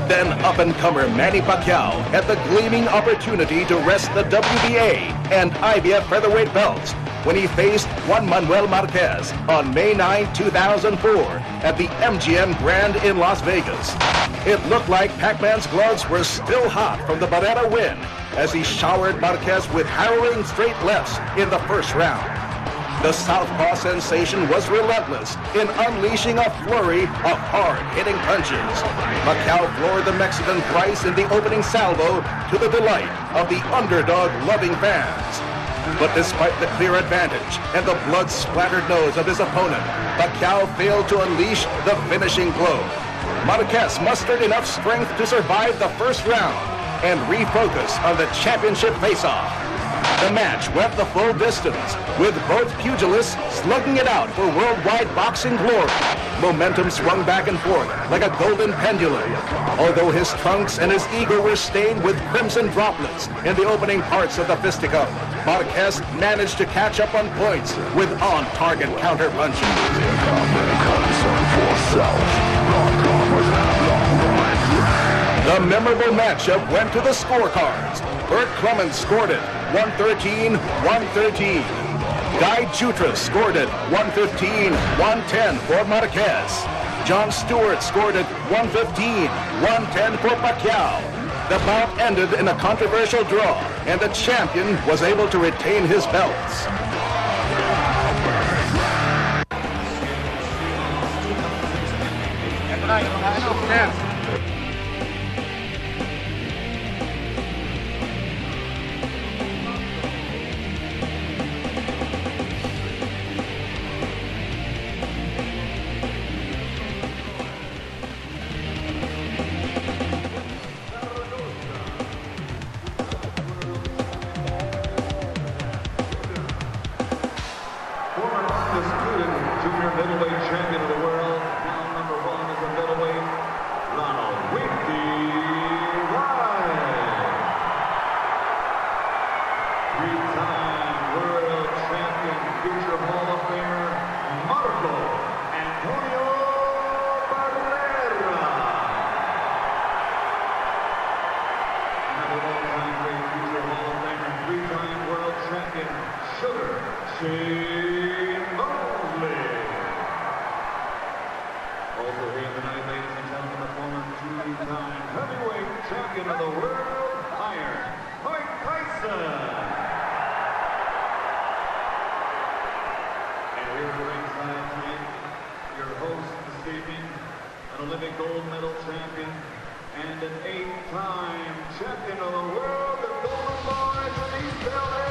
Then up-and-comer Manny Pacquiao had the gleaming opportunity to wrest the WBA and IBF featherweight belts when he faced Juan Manuel Marquez on May 9, 2004 at the MGM Grand in Las Vegas. It looked like Pac-Man's gloves were still hot from the Barrera win as he showered Marquez with harrowing straight lefts in the first round. The southpaw sensation was relentless in unleashing a flurry of hard-hitting punches. Pacquiao floored the Mexican thrice in the opening salvo to the delight of the underdog-loving fans. But despite the clear advantage and the blood-splattered nose of his opponent, Pacquiao failed to unleash the finishing blow. Marquez mustered enough strength to survive the first round and refocus on the championship face-off. The match went the full distance, with both pugilists slugging it out for worldwide boxing glory. Momentum swung back and forth like a golden pendulum. Although his trunks and his ego were stained with crimson droplets in the opening parts of the fisticuff, Marquez managed to catch up on points with on-target counter-punches. The memorable matchup went to the scorecards. Bert Clemens scored it 113-113. Guy Jutras scored it 115-110 for Marquez. John Stewart scored it 115-110 for Pacquiao. The bout ended in a controversial draw, and the champion was able to retain his belts. Junior middleweight champion of the world, now number 1 is a middleweight, Ronald three-time world champion, future Hall of Famer, Marco Antonio Barrera. Another all-time great future Hall of Famer, 3-time world champion, Sugar Shane Mosley. Also here tonight, ladies and gentlemen, the former 2-time heavyweight champion of the world, Iron Mike Tyson. And here at the ringside tonight, your host this evening, an Olympic gold medal champion and an 8-time champion of the world, the Golden Boys of East LA.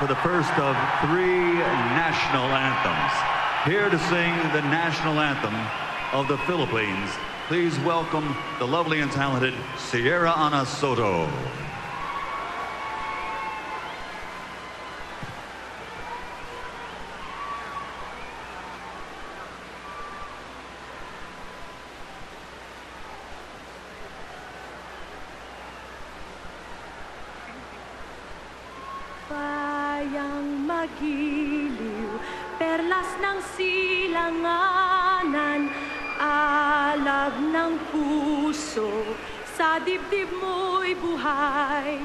For the first of 3 national anthems. Here to sing the national anthem of the Philippines, please welcome the lovely and talented Sierra Ana Soto. Magiliw, perlas ng silanganan, alab ng puso, sa dibdib mo'y buhay.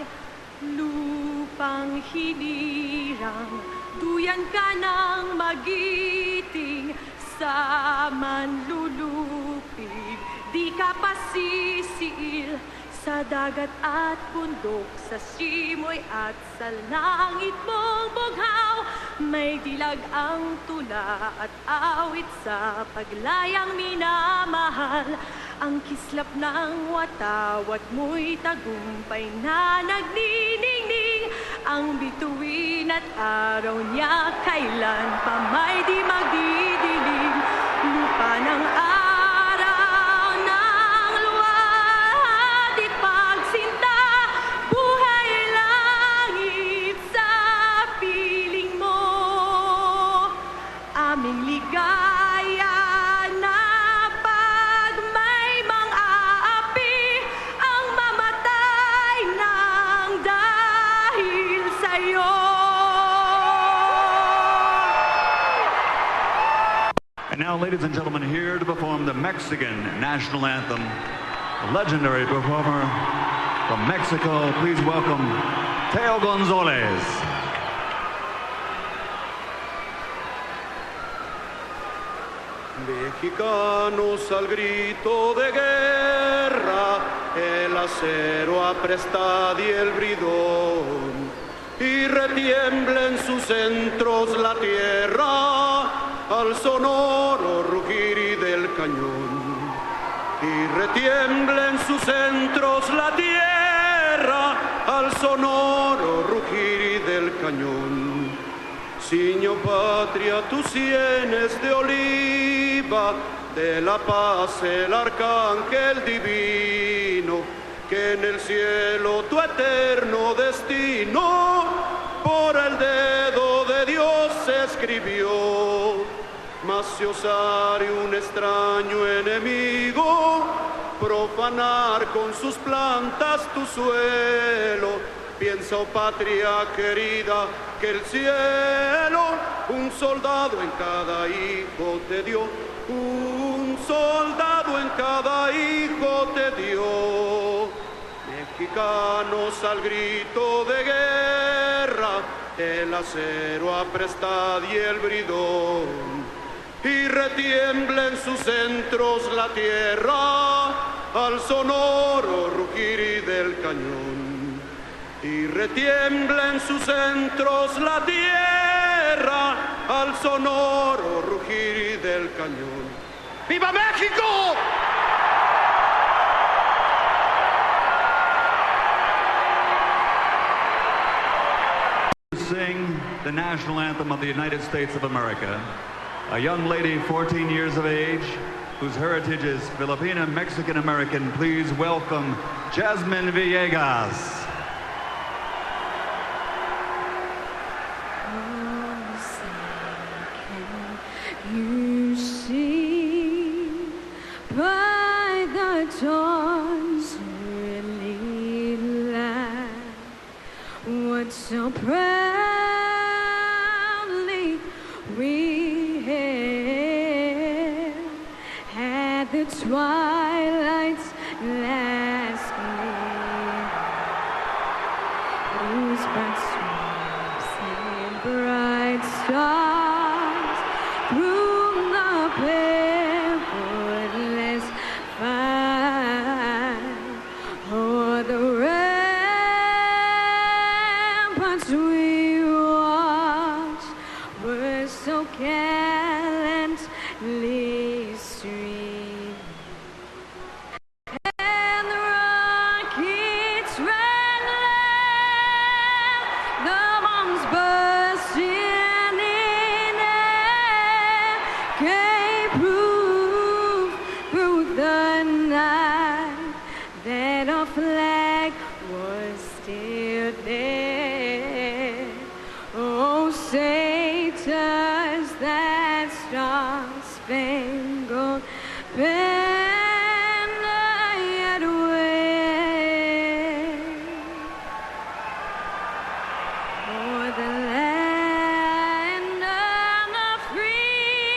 Lupang hinirang, duyan ka ng magiting, sa manlulupig, di ka pasisiil. Sa dagat at bundok, sa simoy at sa langit mong bughaw, may dilag ang tula at awit sa paglayang minamahal. Ang kislap ng watawat mo'y tagumpay na nagniningning. Ang bituin at araw niya kailan pa may di magdidilim. Lupa ng And now, ladies and gentlemen, here to perform the Mexican national anthem, a legendary performer from Mexico. Please welcome Teo Gonzalez. Mexicanos al grito de guerra, el acero apresta y el bridón, y retiembla en sus centros la tierra al sonoro rugir del cañón. Y retiembla en sus centros la tierra al sonoro rugir del cañón. Ciño patria tus sienes de oliva, de la paz el arcángel divino, que en el cielo tu eterno destino por el dedo de Dios se escribió. Mas si osare un extraño enemigo profanar con sus plantas tu suelo, piensa, oh patria querida, que el cielo un soldado en cada hijo te dio, un soldado en cada hijo te dio. Mexicanos al grito de guerra, el acero apresta y el bridón, y retiembla en sus centros la tierra al sonoro rugir del cañón. Y retiembla en sus centros la tierra al sonoro rugir del cañón. ¡Viva México! the national anthem of the United States of America, a young lady 14 years of age whose heritage is Filipino Mexican American. Please welcome Jasmine Villegas. You see by the dawn's early light what so proudly we hailed at the twilight's last gleam, whose bright streams and bright stars through the perilous fight o'er the ramparts we watched were so gallantly streamed, and the rockets ran loud, the bombs bursting in air gave proof through the night that our flag was still there. Oh, say does that star-spangled banner yet wave o'er the land of the free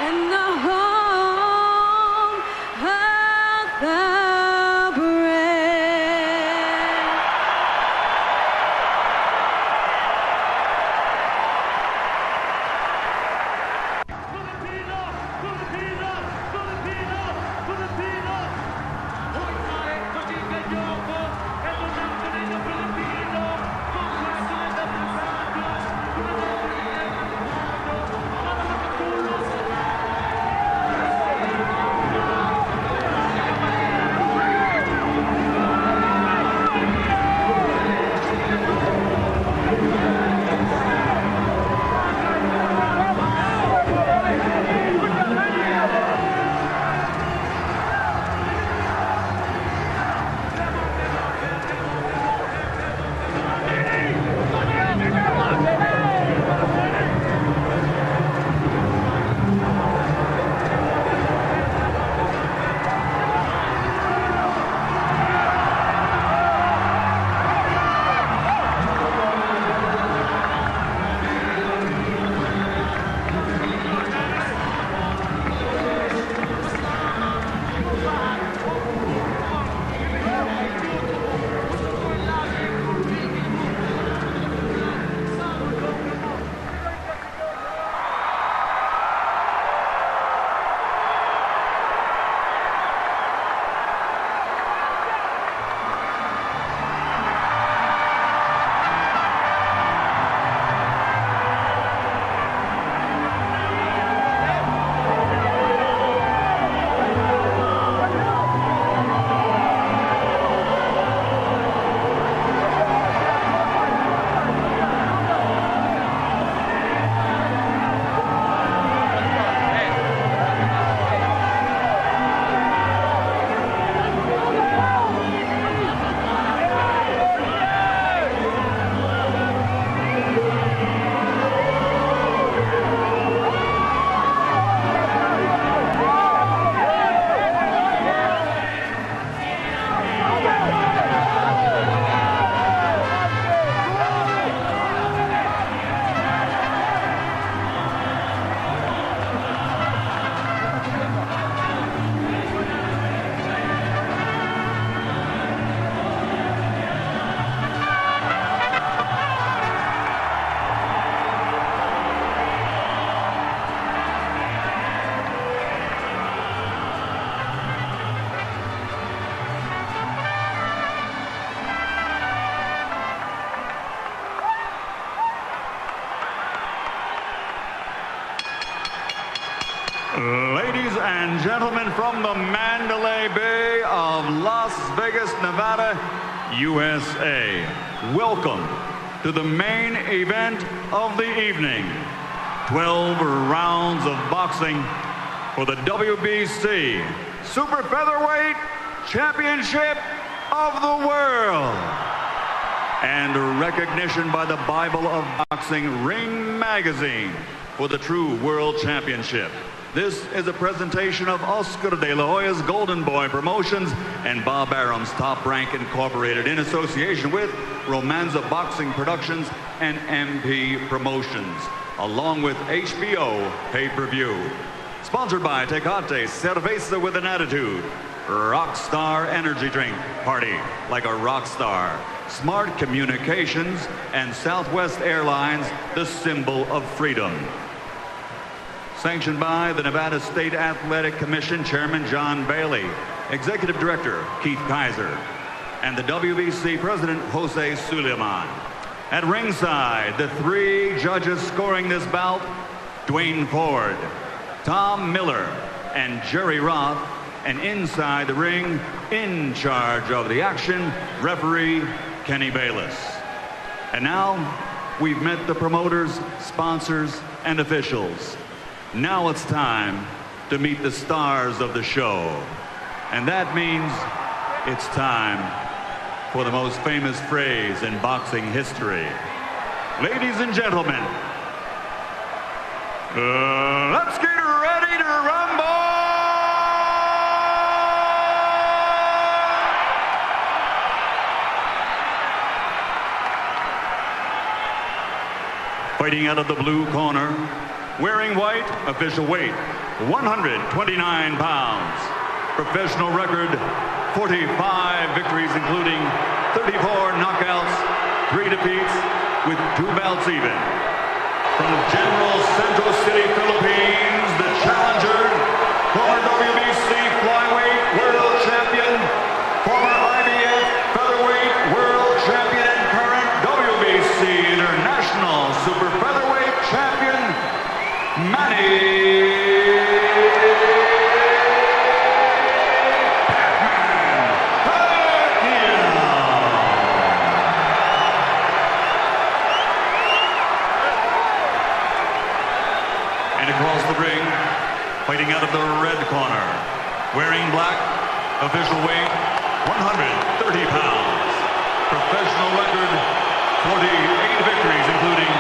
and the home of the brave. Hoy maestro dice gioco e non nasce nel Filippino, con questo è da passaggio, una volta che è passato, Ladies and gentlemen, from the Mandalay Bay of Las Vegas, Nevada, USA, welcome to the main event of the evening. 12 rounds of boxing for the WBC Super Featherweight Championship of the World. And recognition by the Bible of Boxing Ring Magazine for the true World Championship. This is a presentation of Oscar de la Hoya's Golden Boy Promotions and Bob Arum's Top Rank Incorporated in association with Romanza Boxing Productions and MP Promotions, along with HBO Pay-Per-View. Sponsored by Tecate Cerveza with an Attitude, Rockstar Energy Drink, party like a rock star. Smart Communications and Southwest Airlines, the symbol of freedom. Sanctioned by the Nevada State Athletic Commission Chairman John Bailey, Executive Director Keith Kaiser, and the WBC President Jose Suleiman. At ringside, the three judges scoring this bout, Dwayne Ford, Tom Miller, and Jerry Roth, and inside the ring, in charge of the action, referee Kenny Bayless. And now, we've met the promoters, sponsors, and officials. Now it's time to meet the stars of the show. And that means it's time for the most famous phrase in boxing history. Ladies and gentlemen, let's get ready to rumble! Fighting out of the blue corner, wearing white, official weight, 129 pounds. Professional record, 45 victories, including 34 knockouts, 3 defeats, with 2 bouts even. From General Santos City, Philippines, the challenger, former WBC flyweight world champion, former IBF featherweight world champion, and current WBC International Super Featherweight champion, Manny. Across the ring, fighting out of the red corner, wearing black, official weight, 130 pounds. Professional record, 48 victories, including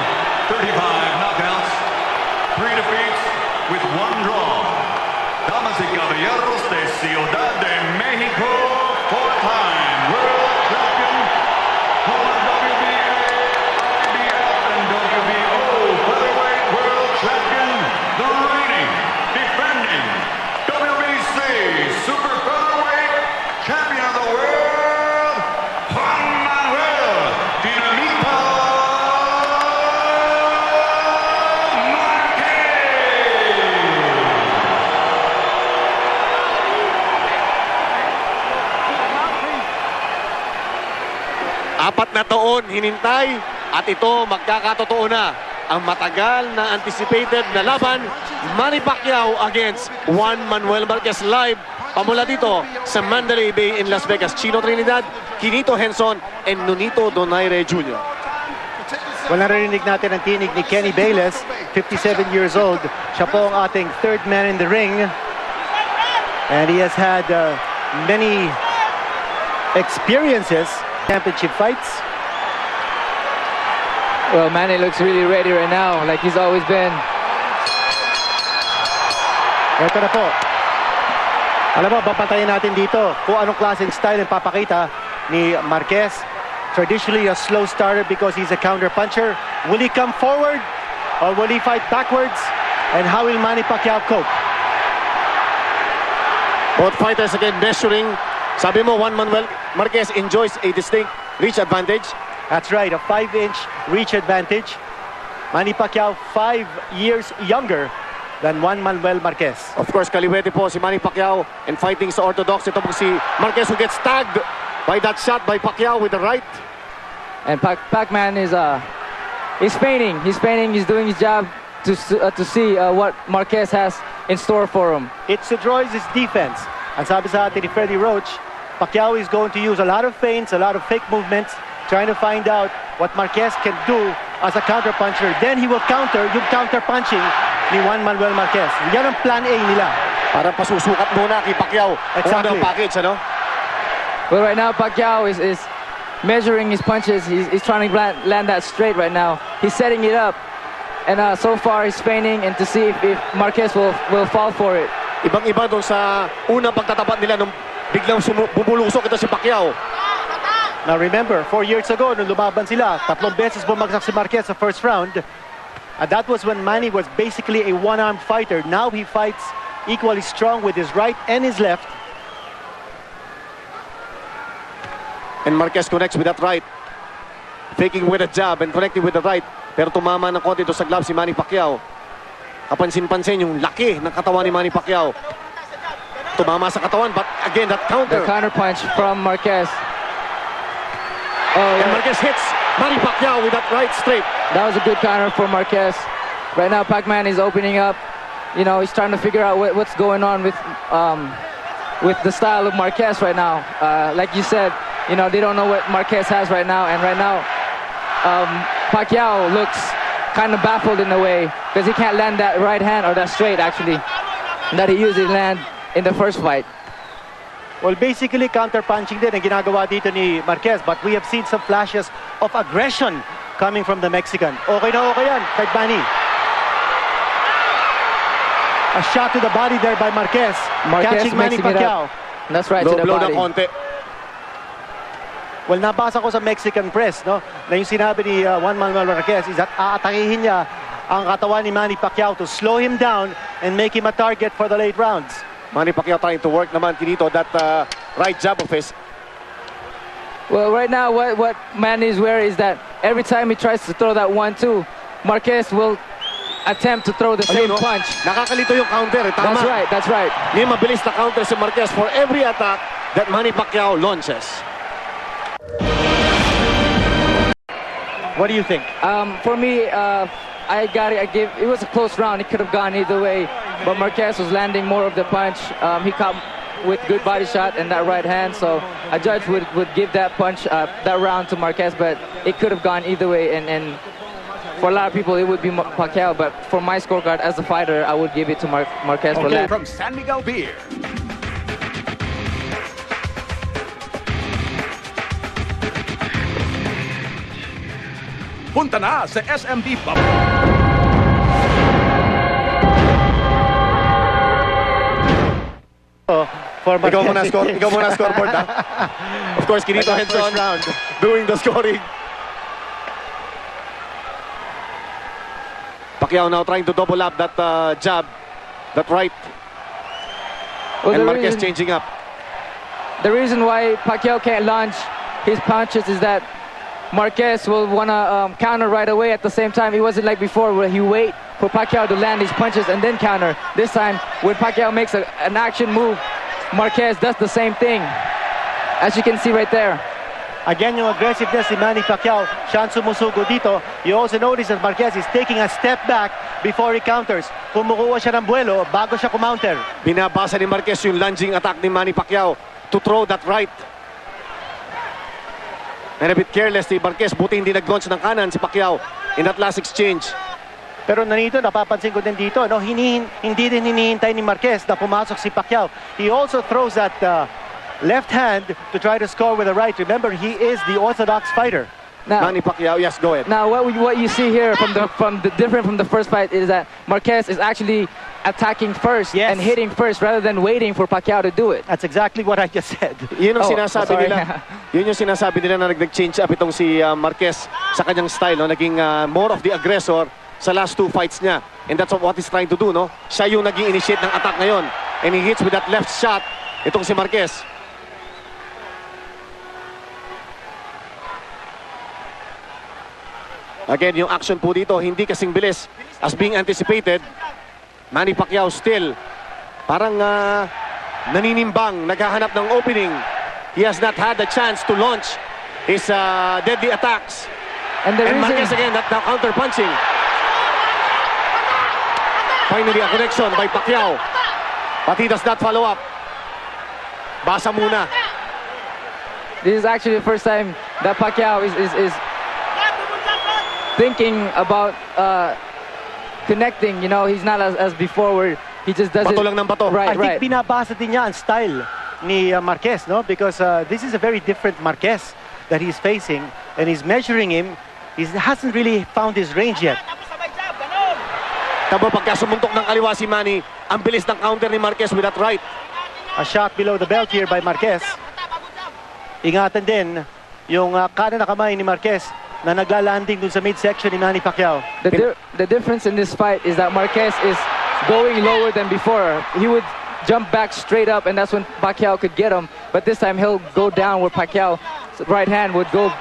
35 knockouts, 3 defeats, with 1 draw. Damas y caballeros de Ciudad de Mexico, 4-time world champion, former WBA, IBF, and WBO featherweight world champion, the reigning, defending WBC Super Featherweight Champion of the World, Juan Manuel Dinamita Marquez. Apat na taon hinintay at ito magkakatotoo na. Ang matagal na anticipated na laban, Manny Pacquiao against Juan Manuel Marquez, live pamula dito sa Mandalay Bay in Las Vegas. Chino Trinidad, Quinito Henson, and Nonito Donaire Jr. Well, narinig natin ang tinig ni Kenny Bayless, 57 years old. Siya po ang ating third man in the ring. And he has had many experiences, championship fights. Well, Manny looks really ready right now, like he's always been. Ito na po. Alam mo, papatayin natin dito kung anong klaseng style ang papakita ni Marquez. Traditionally a slow starter because he's a counter puncher. Will he come forward or will he fight backwards? And how will Manny Pacquiao cope? Both fighters again measuring. Sabi mo, Juan Manuel Marquez enjoys a distinct reach advantage. That's right, a 5-inch reach advantage. Manny Pacquiao, 5 years younger than Juan Manuel Marquez. Of course, kaliwete po si Manny Pacquiao and fighting sa orthodox. Ito po si Marquez who gets tagged by that shot by Pacquiao with the right. And Pac-Man is he's feigning. He's doing his job. to see what Marquez has in store for him. It's destroys his defense. Ang sabi sa atin ni Freddie Roach, Pacquiao is going to use a lot of feints, a lot of fake movements, trying to find out what Marquez can do as a counter-puncher. Then he will counter yung counter-punching ni Juan Manuel Marquez. Yan ang plan A nila. Para pasusukat muna kay Pacquiao. Exactly. Unang package, ano? Well, right now Pacquiao is measuring his punches. He's trying to land that straight right now. He's setting it up, and so far he's feigning and to see if Marquez will fall for it. Ibang-iba doon sa unang pagtatapat nila nung biglang bumulusok ito si Pacquiao. Now remember, 4 years ago, nung lumaban sila, 3 beses bumagsak si Marquez sa first round. And that was when Manny was basically a one-armed fighter. Now he fights equally strong with his right and his left. And Marquez connects with that right. Faking with a jab and connecting with the right. Pero tumama ng konti ito sa glove si Manny Pacquiao. Kapansin-pansin yung laki ng katawan ni Manny Pacquiao. Tumama sa katawan, but again, that counter. The counter punch from Marquez. And Marquez hits Manny Pacquiao with that right straight. That was a good counter for Marquez. Right now, Pac-Man is opening up. You know, he's trying to figure out what's going on with the style of Marquez right now. Like you said, you know, they don't know what Marquez has right now. And right now, Pacquiao looks kind of baffled in a way because he can't land that right hand, or that straight actually, that he usually land in the first fight. Well, basically, counter-punching din ang ginagawa dito ni Marquez, but we have seen some flashes of aggression coming from the Mexican. Okay na okay yan, kay Manny. A shot to the body there by Marquez catching Manny Pacquiao. That's right, Low to the blow body. na konti. Well, nabasa ko sa Mexican press, no, na yung sinabi ni Juan Manuel Marquez is that aatakihin niya ang katawan ni Manny Pacquiao to slow him down and make him a target for the late rounds. Manny Pacquiao trying to work naman dito that right jab of his. Well, right now, what Manny is wearing is that every time he tries to throw that 1-2, Marquez will attempt to throw the same punch. Nakakalito yung counter. Tama. That's right, that's right. May mabilis na counter si Marquez for every attack that Manny Pacquiao launches. What do you think? For me, it was a close round. It could have gone either way, but Marquez was landing more of the punch. He caught with good body shot and that right hand, so a judge would give that punch, that round to Marquez, but it could have gone either way, and for a lot of people it would be Pacquiao, but for my scorecard as a fighter, I would give it to Marquez for that. From San Miguel Beer. Punta na sa SMB Bubble. Ikaw muna scoreboard, ha? Of course, Kinito Henson doing the scoring. Pacquiao now trying to double up that jab, that right. Well, and Marquez changing up. The reason why Pacquiao can't launch his punches is that Marquez will want to counter right away at the same time. It wasn't like before where he wait for Pacquiao to land his punches and then counter. This time, when Pacquiao makes an action move, Marquez does the same thing, as you can see right there. Again, yung aggressiveness ni Manny Pacquiao, siya ang sumusugo dito. You also notice that Marquez is taking a step back before he counters. Kumukuha siya ng buwelo bago siya kumounter. Binabasa ni Marquez yung lunging attack ni Manny Pacquiao to throw that right. And a bit careless ni Marquez, buti hindi nag-launch ng kanan si Pacquiao in that last exchange. Pero nanito, napapansin ko din dito, no, hindi din hinihintay ni Marquez na pumasok si Pacquiao. He also throws that left hand to try to score with the right. Remember, he is the orthodox fighter. Now, Manny Pacquiao, yes, go ahead. Now, what you see here from the different from the first fight is that Marquez is actually attacking first and hitting first rather than waiting for Pacquiao to do it. That's exactly what I just said. Yun yung sinasabi nila. Yun yung sinasabi nila na nag-change up itong si Marquez sa kanyang style, no? Naging more of the aggressor sa last 2 fights niya. And that's what he's trying to do, no? Siya yung naging initiate ng attack ngayon. And he hits with that left shot itong si Marquez. Again, yung action po dito, hindi kasing bilis as being anticipated. Manny Pacquiao still parang naninimbang, naghahanap ng opening. He has not had the chance to launch his deadly attacks. And Marquez again, that counter punching. Finally, a connection by Pacquiao. But he does not follow up. Basa muna. This is actually the first time that Pacquiao is thinking about connecting. You know, he's not as before where he just does Bato it. lang ng bato. Right, I think right. binabasa din niya ang style ni Marquez, no? Because this is a very different Marquez that he's facing, and he's measuring him. He hasn't really found his range yet. Tabo pagka sumuntok ng kaliwa si Manny, ang bilis ng counter ni Marquez with that right. A shot below the belt here by Marquez. Ingatan din yung kanan na kamay ni Marquez na naglalanding dun sa midsection ni Manny Pacquiao. The difference in this fight is that Marquez is going lower than before. He would jump back straight up, and that's when Pacquiao could get him. But this time he'll go down where Pacquiao's right hand would go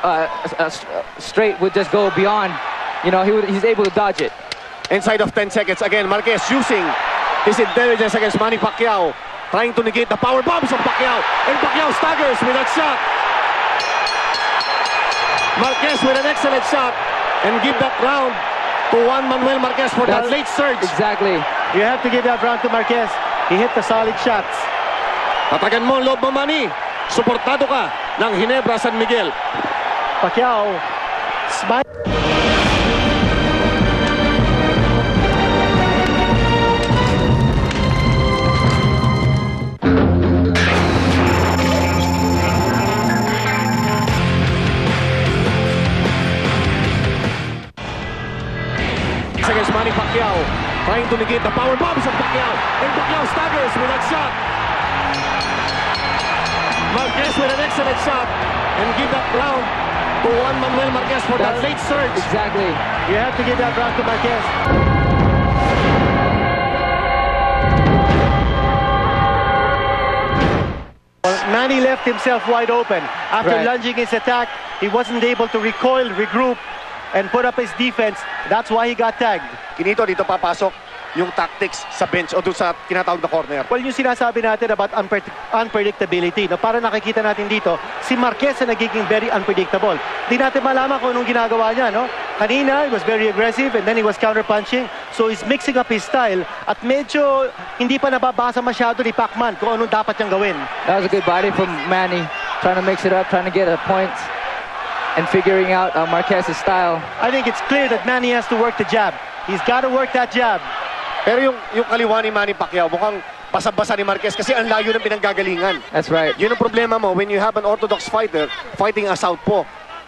straight, would just go beyond. You know, he's able to dodge it. Inside of 10 seconds, again, Marquez using his intelligence against Manny Pacquiao, trying to negate the power bombs of Pacquiao. And Pacquiao staggers with that shot. Marquez with an excellent shot and give that round to Juan Manuel Marquez for that late surge. Exactly. You have to give that round to Marquez. He hit the solid shots. Tatagan mo ang loob mo, Manny. Suportado ka ng Ginebra San Miguel. Pacquiao smile. Against Manny Pacquiao, trying to negate the power bombs of Pacquiao, and Pacquiao staggers with that shot. Marquez with an excellent shot and give that round to Juan Manuel Marquez for that late surge. Exactly. You have to give that round to Marquez. Manny left himself wide open. After lunging his attack, he wasn't able to recoil, regroup, and put up his defense. That's why he got tagged. Kinito, dito papasok yung tactics sa bench o doon sa tinatawag na corner. Well, yung sinasabi natin about unpredictability, no? Para nakikita natin dito, si Marquez na nagiging very unpredictable. Di natin malaman kung anong ginagawa niya, no? Kanina, he was very aggressive and then he was counter-punching. So he's mixing up his style at medyo hindi pa nababasa masyado ni Pacman kung anong dapat niyang gawin. That was a good body from Manny, trying to mix it up, trying to get a point and figuring out Marquez's style. I think it's clear that Manny has to work the jab. He's got to work that jab. Pero yung kaliwa ni Manny Pacquiao, mukhang basa-basa ni Marquez kasi ang layo ng pinanggagalingan. That's right. Yun ang problema mo when you have an orthodox fighter fighting a southpaw.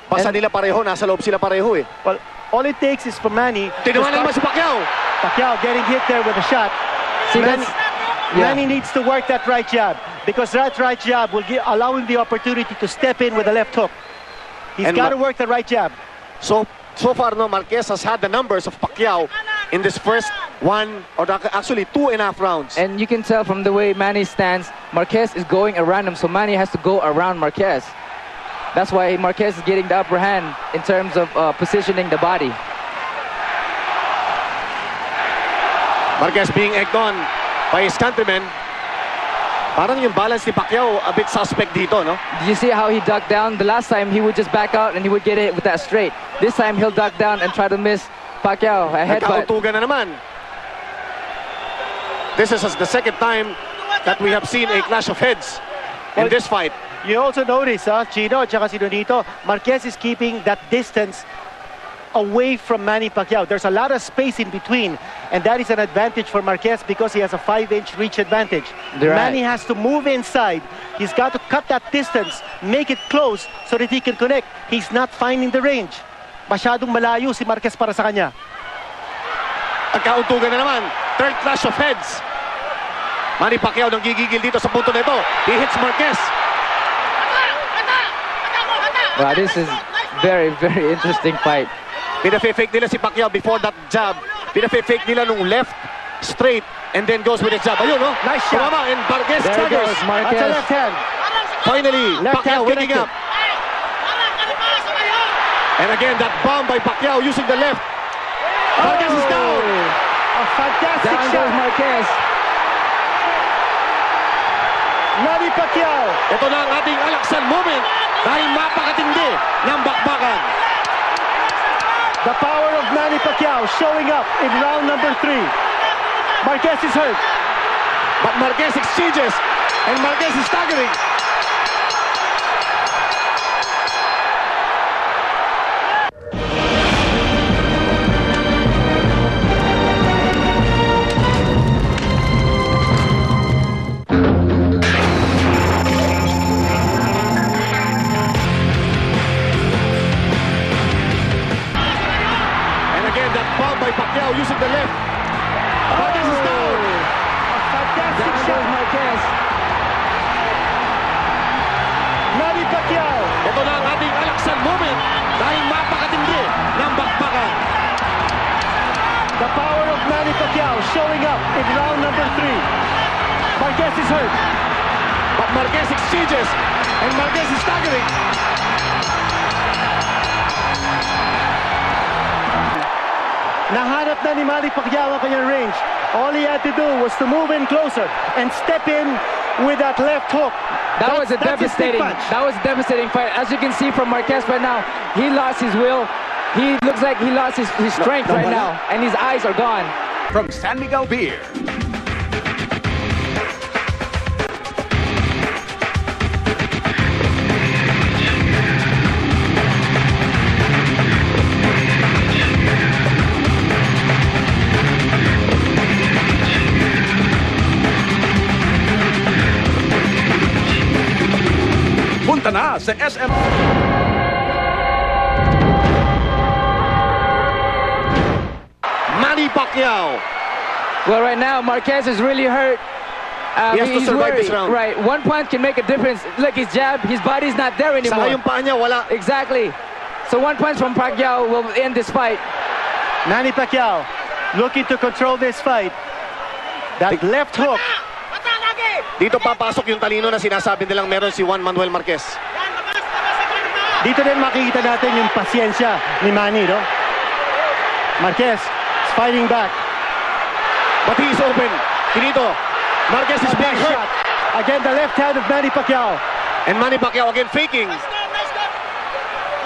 Basa nila pareho, nasa loob sila pareho eh. Well, all it takes is for Manny. Tinaman naman si Pacquiao. Pacquiao getting hit there with a shot. See, Manny needs to work that right jab because that right jab will allow him the opportunity to step in with a left hook. He's got to work the right jab. So far, no, Marquez has had the numbers of Pacquiao in this first one, or actually 2.5 rounds. And you can tell from the way Manny stands, Marquez is going around him, so Manny has to go around Marquez. That's why Marquez is getting the upper hand in terms of positioning the body. Marquez being egged on by his countrymen. Parang yung balance ni Pacquiao a bit suspect dito, no? Did you see how he ducked down? The last time he would just back out and he would get it with that straight. This time he'll duck down and try to miss Pacquiao a headbutt. Nagkautugan na naman. This is the second time that we have seen a clash of heads in this fight. You also notice, Chino at saka si Donito, Marquez is keeping that distance away from Manny Pacquiao. There's a lot of space in between, and that is an advantage for Marquez because he has a 5-inch reach advantage. Right. Manny has to move inside. He's got to cut that distance, make it close so that he can connect. He's not finding the range. Masyadong malayo si Marquez para sa kanya. Nagkautugan na naman. Third clash of heads. Manny Pacquiao nang gigigil dito sa punto na ito. He hits Marquez. Wow, this is very, very interesting fight. Pina-fake nila si Pacquiao before that jab. Pina-fake nila nung left, straight, and then goes with the jab. Ayun, no? Nice shot. Tumama, and Marquez There staggers. goes Marquez. That's a left hand. Finally, Left Pacquiao hand waking connected. up. And again, that bomb by Pacquiao using the left. Marquez is down. A fantastic Down shot. goes Marquez. Manny Pacquiao. Ito na ang ating alaksan moment dahil napakatindi ng bakbakan. The power of Manny Pacquiao showing up in round number 3. Marquez is hurt. But Marquez exchanges, and Marquez is staggering. And again, that bomb by Pacquiao using the left. Marquez is down. Fantastic shot. Marquez. Manny Pacquiao. Ito na ang ating alaksan moment dahil mapakatindi ng bakbakan. The power of Manny Pacquiao showing up in round number 3. Marquez is hurt. But Marquez exchanges, and Marquez is staggering. Nahanap na ni Manny Pacquiao ang kanyang range. All he had to do was to move in closer and step in with that left hook. That was a That's his big devastating. punch. That was a devastating fight. As you can see from Marquez right now, he lost his will. He looks like he lost his strength right now, and his eyes are gone. From San Miguel Beer, punta na sa SM. Manny Pacquiao. Well, right now Marquez is really hurt. He has to he's survive worried. this round. Right, one punch can make a difference. Look, his jab, his body's not there Saka anymore. yung paa niya, wala. Exactly. So one punch from Pacquiao will end this fight. Manny Pacquiao looking to control this fight. That left hook. Dito papasok yung talino na sinasabi nilang meron si Juan Manuel Marquez. Dito din makikita natin yung pasyensya ni Manny, no? Marquez is fighting back. But he is open. Finito. Marquez is being hurt. Shot. Again, the left hand of Manny Pacquiao. And Manny Pacquiao again faking.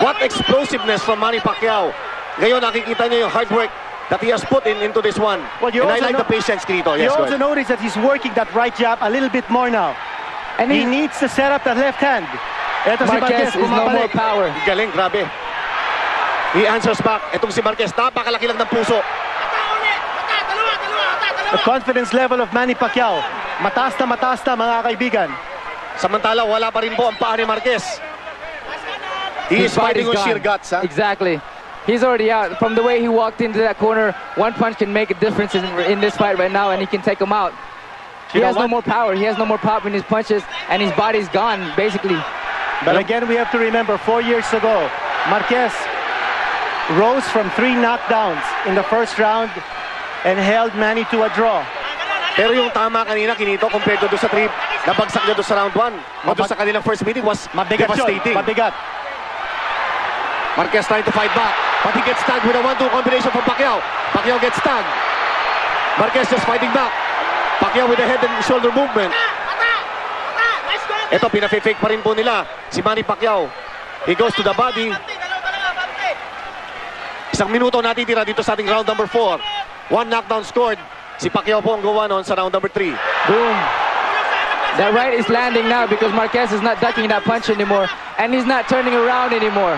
What explosiveness from Manny Pacquiao. Ngayon nakikita niyo yung hard work that he has put into this one. Well, you and I also like know- the patience, Finito. You Yes, go also ahead. notice that he's working that right jab a little bit more now. And He needs to set up that left hand. Ito si Marquez, Marquez is no more bumabalik. power. Galing, grabe. He answers back. Itong si Marquez, napakalaki lang ng puso. The confidence level of Manny Pacquiao. Mataas na mga kaibigan. Samantala, wala pa rin po ang paa ni Marquez. He is His body's fighting on gone. sheer guts, ha? Exactly. He's already out. From the way he walked into that corner, one punch can make a difference in this fight right now, and he can take him out. He You know has no what? more power. He has no more pop in his punches, and his body's gone, basically. But again, we have to remember, 4 years ago, Marquez rose from 3 knockdowns in the first round and held Manny to a draw. Pero yung tama kanina, Kinito, compared to doon sa trip, nabagsak niya doon sa round 1. O doon sa kanilang first meeting was Mabigat yun, devastating. mabigat. Marquez trying to fight back, but he gets tagged with a 1-2 combination from Pacquiao. Pacquiao gets tagged. Marquez just fighting back. Pacquiao with the head and shoulder movement. Ito, pina-fake pa rin po nila si Manny Pacquiao. He goes to the body. Isang minuto natitira dito sa ating round number 4. 1 knockdown scored. Si Pacquiao po ang gawa noon sa round number 3. Boom. That right is landing now because Marquez is not ducking that punch anymore, and he's not turning around anymore.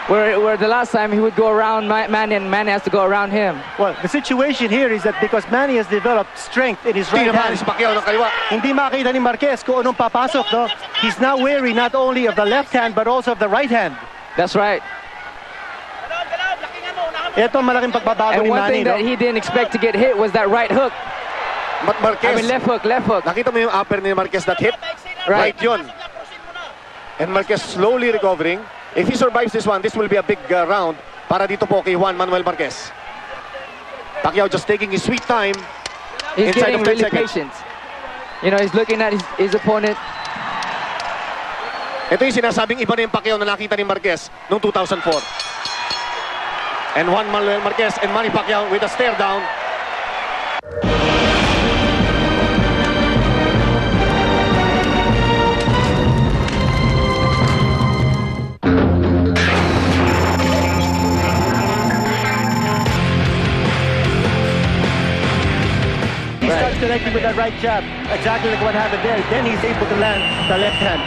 Where the last time he would go around Manny, and Manny has to go around him. Well, the situation here is that because Manny has developed strength in his right Tinamaan hand, si Pacquiao ng kaliwa. hindi makita ni Marquez kung anong papasok, no? He's now wary not only of the left hand but also of the right hand. That's right. Ito ang malaking pagbabago And ni one Manny, thing no? that he didn't expect to get hit was that right hook. But Marquez, I mean left hook, left hook. nakita mo yung upper ni Marquez that hit? Right yun. And Marquez slowly recovering. If he survives this one, this will be a big round para dito po kay Juan Manuel Marquez. Pacquiao just taking his sweet time. He's Inside getting of 10 really seconds. patient. You know, he's looking at his opponent. Ito yung sinasabing iba na yung Pacquiao na nakita ni Marquez noong 2004. And Juan Manuel Marquez and Manny Pacquiao with a stare down. connecting with that right jab. Exactly like what happened there. Then he's able to land the left hand.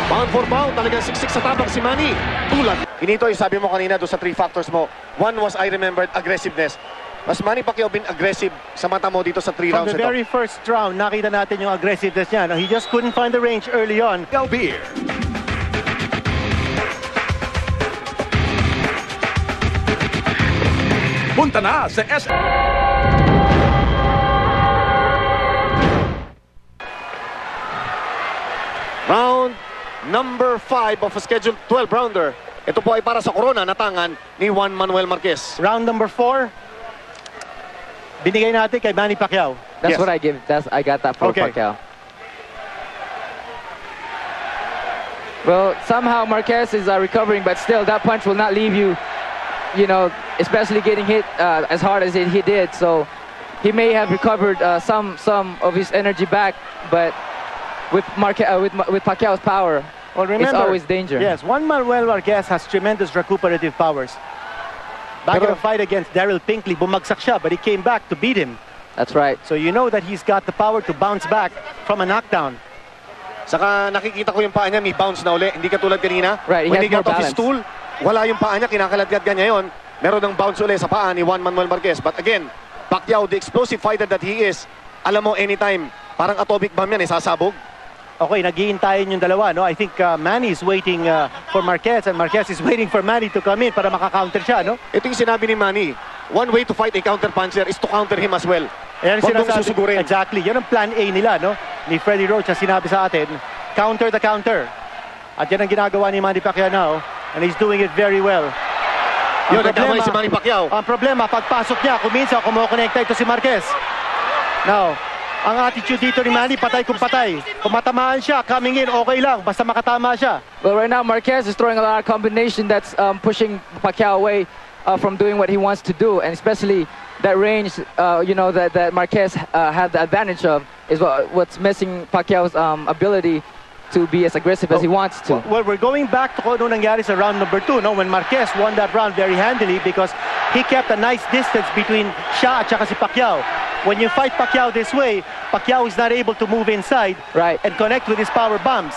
Pound for pound, talagang siksik sa tabak si Manny. Tulad. Inito, yung sabi mo kanina doon sa 3 factors mo. One was, I remembered, aggressiveness. Mas Manny Pacquiao been aggressive sa mata mo dito sa 3 rounds From the very first round, nakita natin yung aggressiveness niya. No? He just couldn't find the range early on. Beer. Punta na sa Round number 5 of a scheduled 12-rounder. Ito po ay para sa corona na tangan ni Juan Manuel Marquez. Round number 4, binigay natin kay Manny Pacquiao. That's Yes. what I give. I got that for Okay. Pacquiao. Well, somehow Marquez is recovering, but still, that punch will not leave you, you know, especially getting hit as hard as he did. So he may have recovered some of his energy back, but with Pacquiao's power, Well, remember, it's always danger. Yes, Juan Manuel Marquez has tremendous recuperative powers. Back in Pero- a fight against Daryl Pinkley, bumagsak siya, but he came back to beat him. That's right. So you know that he's got the power to bounce back from a knockdown. Saka nakikita ko yung paa niya, may bounce na uli. Hindi katulad kanina. Right, he When has he got more off his balance. stool, wala yung paa niya, kinakaladkad ka ngayon. Meron ng bounce uli sa paa ni Juan Manuel Marquez. But again, Pacquiao, the explosive fighter that he is, alam mo, anytime, parang atomic bomb yan, sasabog. Okay, naghihintayin yung dalawa, no? I think Manny is waiting for Marquez and Marquez is waiting for Manny to come in para maka-counter siya, no? Ito yung sinabi ni Manny. One way to fight a counter puncher is to counter him as well. Ayan ang Huwag mong sinasabi- susugurin. Exactly. Yan ang plan A nila, no? Ni Freddie Roach ang sinabi sa atin, counter the counter. At yan ang ginagawa ni Manny Pacquiao now, and he's doing it very well. Yun, nagkamay si Manny Pacquiao. Ang problema, pagpasok niya, kuminsan kumukonekta ito si Marquez. Now, ang attitude dito ni Manny, patay kung patay. Kung matamaan siya, coming in, okay lang. Basta makatama siya. Well, right now Marquez is throwing a lot of combination that's pushing Pacquiao away from doing what he wants to do, and especially that range, you know, that Marquez had the advantage of is what's missing Pacquiao's ability to be as aggressive as he wants to. Well, we're going back to kung ano nangyari sa round number 2, no? When Marquez won that round very handily because he kept a nice distance between siya at saka si Pacquiao. When you fight Pacquiao this way, Pacquiao is not able to move inside Right. and connect with his power bombs.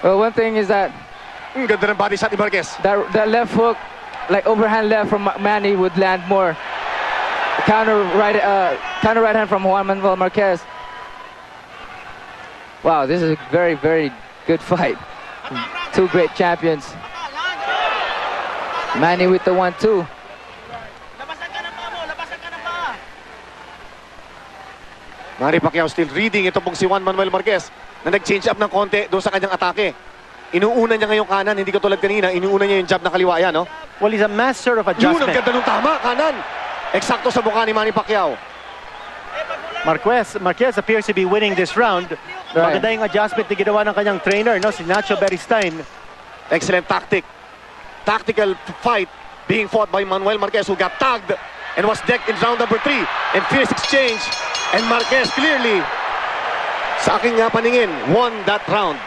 Well, one thing is that Ganda ng body shot ni Marquez. that left hook, like overhand left from Manny, would land more. Counter right hand from Juan Manuel Marquez. Wow, this is a very, very good fight. Two great champions. Manny with the 1-2. Manny Pacquiao still reading ito pong si Juan Manuel Marquez na nag-change up ng konti doon sa kanyang atake. Inuuna niya ngayong kanan, hindi katulad kanina, inuuna niya yung jab na kaliwa yan, no? Well, he's a master of Yun, ang adjustment. ganda nung tama, kanan. Eksakto sa mukha ni Manny Pacquiao. Marquez appears to be winning this round. Right. Maganda yung adjustment na ginawa ng kanyang trainer, no? Si Nacho Beristain. Excellent tactic. Tactical fight being fought by Manuel Marquez, who got tagged and was decked in round number 3. And fierce exchange. And Marquez clearly, sa aking paningin, won that round.